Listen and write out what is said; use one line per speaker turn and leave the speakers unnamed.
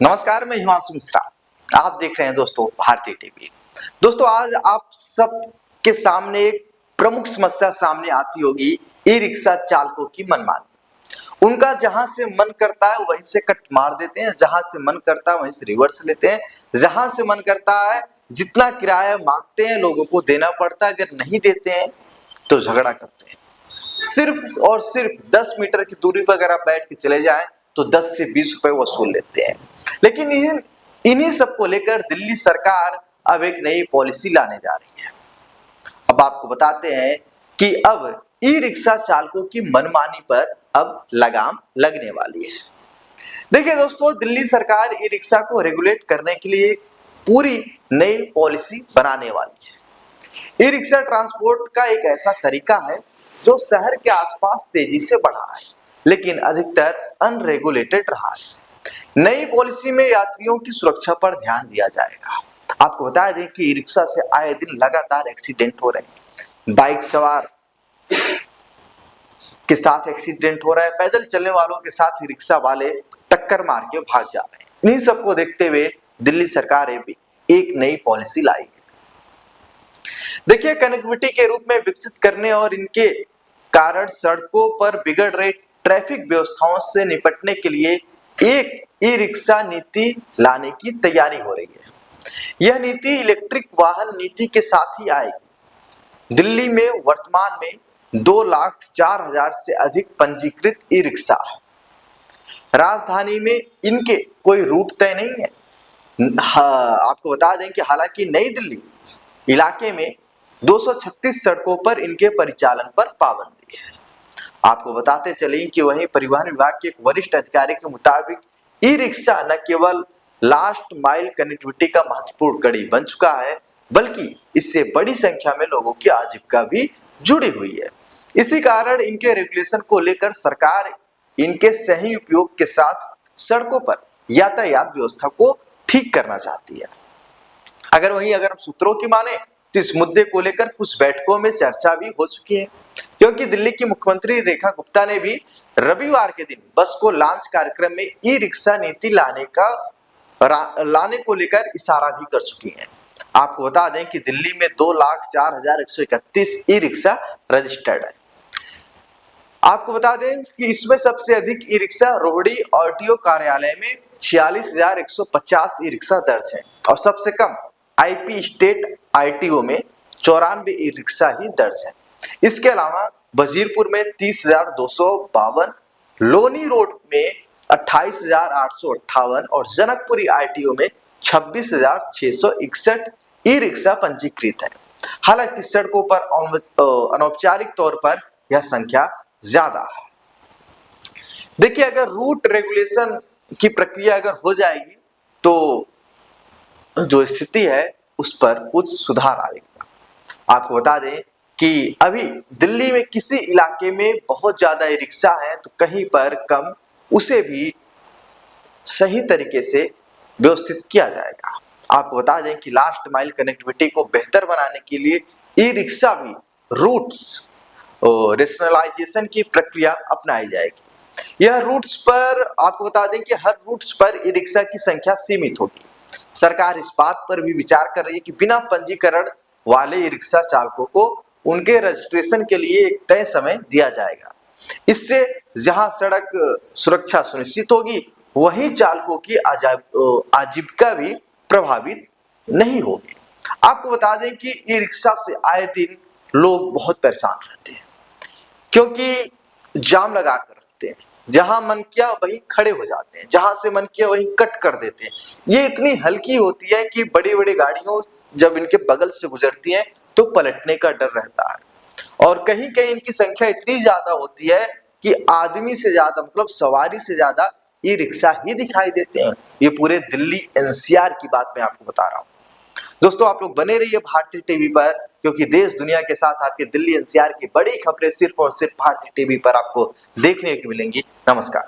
नमस्कार, मैं हिमांशु मिश्रा। आप देख रहे हैं दोस्तों भारतीय टीवी। दोस्तों, आज आप सब के सामने एक प्रमुख समस्या सामने आती होगी, ई रिक्शा चालकों की मनमानी। उनका जहां से मन करता है वहीं से कट मार देते हैं, जहां से मन करता है वहीं से रिवर्स लेते हैं, जहां से मन करता है जितना किराया मांगते हैं लोगों को देना पड़ता है, अगर नहीं देते हैं तो झगड़ा करते हैं। सिर्फ और सिर्फ 10 मीटर की दूरी पर अगर आप बैठ के चले जाएं तो 10 से 20 रुपए वसूल लेते हैं। लेकिन इन्हीं सबको लेकर दिल्ली सरकार अब एक नई पॉलिसी लाने जा रही है। अब आपको बताते हैं कि अब ई रिक्शा चालकों की मनमानी पर अब लगाम लगने वाली है। देखिए दोस्तों, दिल्ली सरकार ई रिक्शा को रेगुलेट करने के लिए पूरी नई पॉलिसी बनाने वाली है। ई रिक्शा ट्रांसपोर्ट का एक ऐसा तरीका है जो शहर के आसपास तेजी से बढ़ा है, लेकिन अधिकतर अनरेगुलेटेड रहा है। नई पॉलिसी में यात्रियों की सुरक्षा पर ध्यान दिया जाएगा। आपको बता दें कि ई रिक्शा से आए दिन लगातार एक्सीडेंट हो रहे हैं। बाइक सवार के साथ एक्सीडेंट हो रहा है, पैदल चलने वालों के साथ ई रिक्शा वाले टक्कर मार के भाग जा रहे हैं। इन्हीं सबको देखते हुए दिल्ली सरकार भी एक नई पॉलिसी लाई है। देखिए, कनेक्टिविटी के रूप में विकसित करने और इनके कारण सड़कों पर बिगड़ रही ट्रैफिक व्यवस्थाओं से निपटने के लिए एक ई रिक्शा नीति लाने की तैयारी हो रही है। यह नीति इलेक्ट्रिक वाहन नीति के साथ ही आएगी। दिल्ली में वर्तमान में 2,04,000 से अधिक पंजीकृत ई रिक्शा है। राजधानी में इनके कोई रूट तय नहीं है। आपको बता दें कि हालांकि नई दिल्ली इलाके में 236 सड़कों पर इनके परिचालन पर पाबंदी है। आपको बताते चलें कि वहीं परिवहन विभाग के एक वरिष्ठ अधिकारी के मुताबिक ई रिक्शा न केवल लास्ट माइल कनेक्टिविटी का महत्वपूर्ण कड़ी बन चुका है, बल्कि इससे बड़ी संख्या में लोगों की आजीविका भी जुड़ी हुई है। इसी कारण इनके रेगुलेशन को लेकर सरकार इनके सही उपयोग के साथ सड़कों पर यातायात व्यवस्था को ठीक करना चाहती है। अगर हम सूत्रों की माने तो इस मुद्दे को लेकर कुछ बैठकों में चर्चा भी हो चुकी है, क्योंकि दिल्ली की मुख्यमंत्री रेखा गुप्ता ने भी रविवार के दिन बस को लॉन्च कार्यक्रम में ई रिक्शा नीति लाने को लेकर इशारा भी कर चुकी हैं। आपको बता दें कि दिल्ली में 2,04,131 ई रिक्शा रजिस्टर्ड है। आपको बता दें कि इसमें सबसे अधिक ई रिक्शा रोहिणी आरटीओ कार्यालय में 46,150 ई रिक्शा दर्ज है और सबसे कम आईपी स्टेट आईटीओ में 94 ई रिक्शा ही दर्ज है। इसके अलावा वजीरपुर में 30,252, लोनी रोड में 28,858 और जनकपुरी आईटीओ में 26,661 ई रिक्शा पंजीकृत है। हालांकि सड़कों पर अनौपचारिक तौर पर यह संख्या ज्यादा है। देखिए, अगर रूट रेगुलेशन की प्रक्रिया अगर हो जाएगी तो जो स्थिति है उस पर कुछ सुधार आएगा। आपको बता दें कि अभी दिल्ली में किसी इलाके में बहुत ज्यादा ई रिक्शा है तो कहीं पर कम, उसे भी सही तरीके से व्यवस्थित किया जाएगा। आपको बता दें कि लास्ट माइल कनेक्टिविटी को बेहतर बनाने के लिए ई रिक्शा भी रूट्स और रेशनलाइजेशन की प्रक्रिया अपनाई जाएगी। यह रूट्स पर आपको बता दें कि हर रूट्स पर ई रिक्शा की संख्या सीमित होगी। सरकार इस बात पर भी विचार कर रही है कि बिना पंजीकरण वाले ई रिक्शा चालकों को उनके रजिस्ट्रेशन के लिए एक तय समय दिया जाएगा। इससे जहां सड़क सुरक्षा सुनिश्चित होगी, वहीं चालकों की आजीविका भी प्रभावित नहीं होगी। आपको बता दें कि ई रिक्शा से आए दिन लोग बहुत परेशान रहते हैं, क्योंकि जाम लगा कर रखते हैं। जहां मन किया वहीं खड़े हो जाते हैं, जहां से मन किया वहीं कट कर देते हैं। ये इतनी हल्की होती है कि बड़ी बड़ी गाड़ियों जब इनके बगल से गुजरती हैं तो पलटने का डर रहता है। और कहीं कहीं इनकी संख्या इतनी ज्यादा होती है कि आदमी से ज्यादा, मतलब सवारी से ज्यादा ई रिक्शा ही दिखाई देते हैं। ये पूरे दिल्ली एनसीआर की बात मैं आपको बता रहा हूँ। दोस्तों, आप लोग बने रहिए भारतीय टीवी पर, क्योंकि देश दुनिया के साथ आपके दिल्ली एनसीआर की बड़ी खबरें सिर्फ और सिर्फ भारतीय टीवी पर आपको देखने को मिलेंगी। नमस्कार।